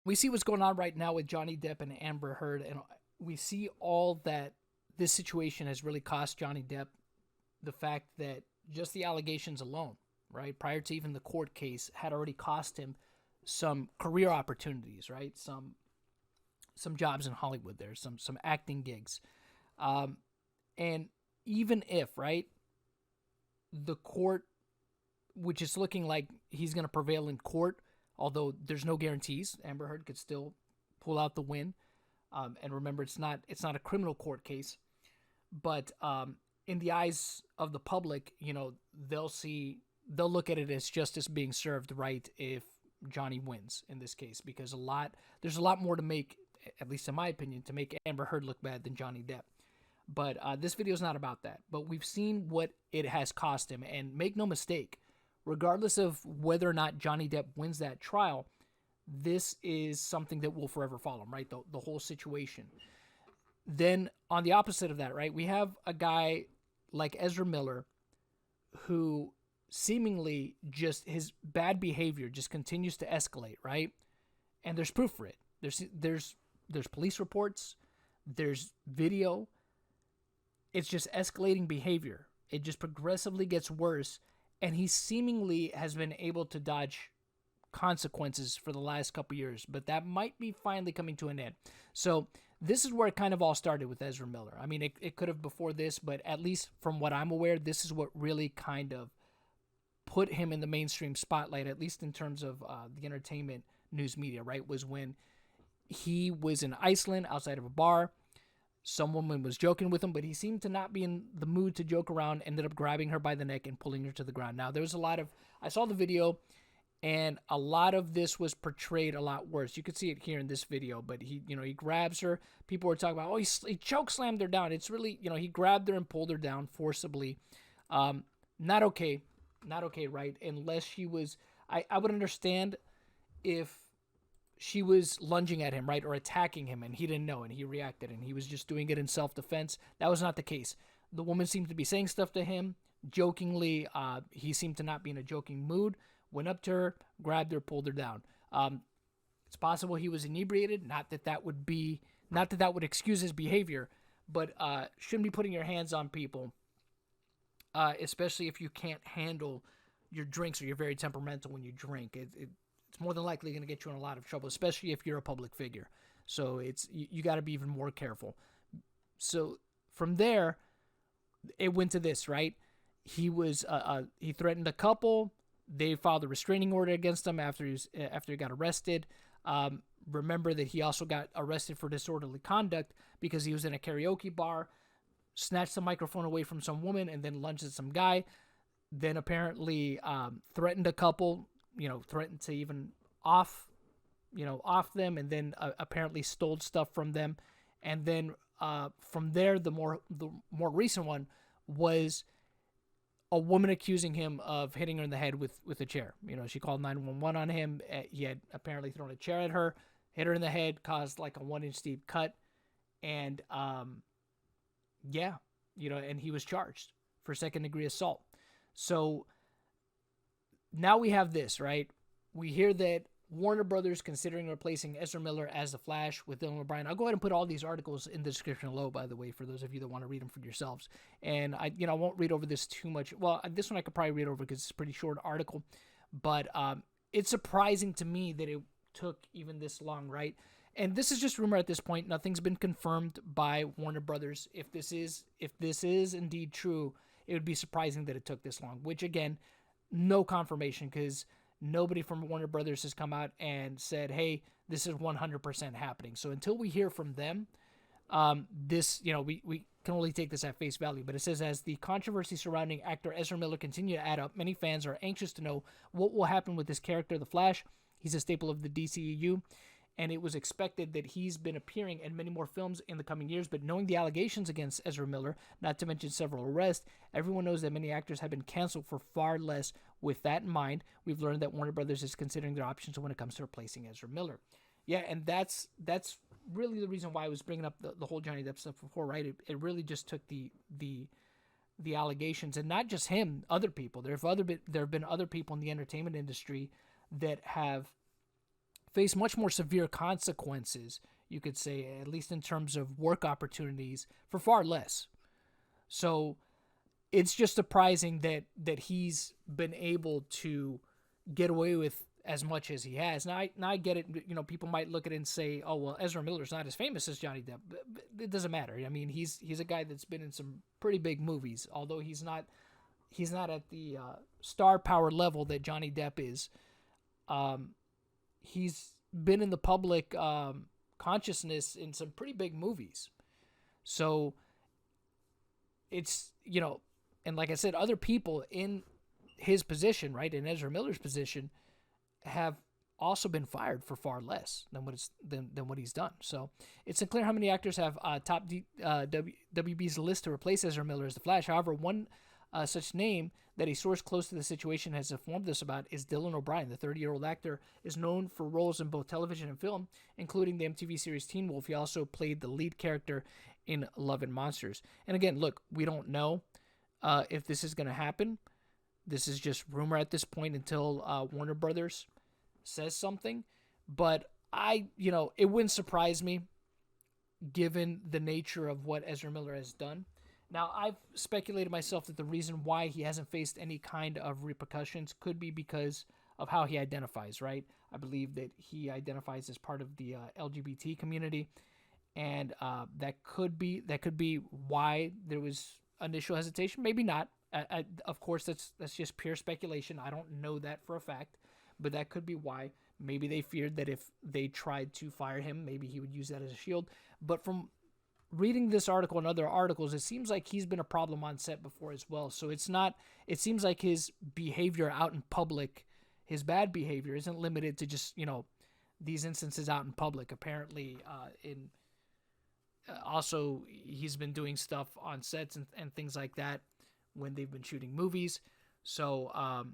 we see what's going on right now with Johnny Depp and Amber Heard, and we see all that this situation has really cost Johnny Depp. The fact that just the allegations alone, right, prior to even the court case, had already cost him some career opportunities, right? Some jobs in Hollywood. There's some acting gigs, um, and even if right, the court, which is looking like he's going to prevail in court, although there's no guarantees. Amber Heard could still pull out the win. And remember, it's not a criminal court case, but in the eyes of the public, they'll look at it as justice being served, right? If Johnny wins in this case, because there's a lot more to make, at least in my opinion, to make Amber Heard look bad than Johnny Depp. But this video is not about that. But we've seen what it has cost him, and make no mistake, regardless of whether or not Johnny Depp wins that trial, this is something that will forever follow him, right? The whole situation. Then on the opposite of that, right, we have a guy like Ezra Miller who seemingly just his bad behavior just continues to escalate, right? And there's proof for it. There's police reports, there's video. It's just escalating behavior. It just progressively gets worse, and he seemingly has been able to dodge consequences for the last couple years, but that might be finally coming to an end. So this is where it kind of all started with Ezra Miller. I mean, it could have before this, but at least from what I'm aware, this is what really kind of put him in the mainstream spotlight, at least in terms of the entertainment news media, right? Was when he was in Iceland outside of a bar. Some woman was joking with him, but he seemed to not be in the mood to joke around, ended up grabbing her by the neck and pulling her to the ground. Now, there was I saw the video, and a lot of this was portrayed a lot worse. You could see it here in this video, but he grabs her. People were talking about, oh, he choke slammed her down. It's really, he grabbed her and pulled her down forcibly. Not okay. Not okay, right? Unless she was, I would understand if she was lunging at him, right, or attacking him, and he didn't know, and he reacted, and he was just doing it in self-defense. That was not the case. The woman seemed to be saying stuff to him jokingly. He seemed to not be in a joking mood. Went up to her, grabbed her, pulled her down. It's possible he was inebriated. Not that that would excuse his behavior, but shouldn't be putting your hands on people, especially if you can't handle your drinks or you're very temperamental when you drink. It's more than likely going to get you in a lot of trouble, especially if you're a public figure. So you got to be even more careful. So from there, it went to this, right? He threatened a couple. They filed a restraining order against him after he got arrested. Remember that he also got arrested for disorderly conduct because he was in a karaoke bar, snatched the microphone away from some woman, and then lunged at some guy. Then apparently threatened a couple. Threatened to even off them, and then apparently stole stuff from them. And then from there, the more recent one was a woman accusing him of hitting her in the head with a chair. She called 911 on him. He had apparently thrown a chair at her, hit her in the head, caused like a 1-inch deep cut, and and he was charged for second-degree assault. So now we have this, right? We hear that Warner Brothers considering replacing Ezra Miller as the Flash with Dylan O'Brien. I'll go ahead and put all these articles in the description below, by the way, for those of you that want to read them for yourselves. And I won't read over this too much. Well, this one I could probably read over because it's a pretty short article, but it's surprising to me that it took even this long, right? And this is just rumor at this point. Nothing's been confirmed by Warner Brothers. If this is indeed true, it would be surprising that it took this long, which again, no confirmation, because nobody from Warner Brothers has come out and said, hey, this is 100% happening. So until we hear from them, we can only take this at face value. But it says, as the controversy surrounding actor Ezra Miller continue to add up, many fans are anxious to know what will happen with this character, the Flash. He's a staple of the DCEU, and it was expected that he's been appearing in many more films in the coming years. But knowing the allegations against Ezra Miller, not to mention several arrests, everyone knows that many actors have been canceled for far less. With that in mind, we've learned that Warner Brothers is considering their options when it comes to replacing Ezra Miller. Yeah, and that's really the reason why I was bringing up the whole Johnny Depp stuff before, right? It really just took the allegations, and not just him, other people. There have been other people in the entertainment industry that have face much more severe consequences, you could say, at least in terms of work opportunities, for far less. So it's just surprising that he's been able to get away with as much as he has. Now I get it. You know, people might look at it and say, "Oh, well, Ezra Miller's not as famous as Johnny Depp." But it doesn't matter. I mean, he's a guy that's been in some pretty big movies, although he's not at the star power level that Johnny Depp is. He's been in the public consciousness in some pretty big movies. So it's, you know, and like I said, other people in his position, right, in Ezra Miller's position, have also been fired for far less than what he's done. So it's unclear how many actors have top WB's list to replace Ezra Miller as the Flash. However, one such name that a source close to the situation has informed us about is Dylan O'Brien. The 30-year-old actor is known for roles in both television and film, including the MTV series Teen Wolf. He also played the lead character in Love and Monsters. And again, look, we don't know if this is going to happen. This is just rumor at this point until Warner Brothers says something. But it wouldn't surprise me given the nature of what Ezra Miller has done. Now, I've speculated myself that the reason why he hasn't faced any kind of repercussions could be because of how he identifies, right? I believe that he identifies as part of the LGBT community, and that could be why there was initial hesitation. Maybe not. Of course, that's just pure speculation. I don't know that for a fact, but that could be why. Maybe they feared that if they tried to fire him, maybe he would use that as a shield. But from reading this article and other articles, it seems like he's been a problem on set before as well. So it seems like his behavior out in public, his bad behavior, isn't limited to just, these instances out in public. Apparently, also he's been doing stuff on sets and things like that when they've been shooting movies. So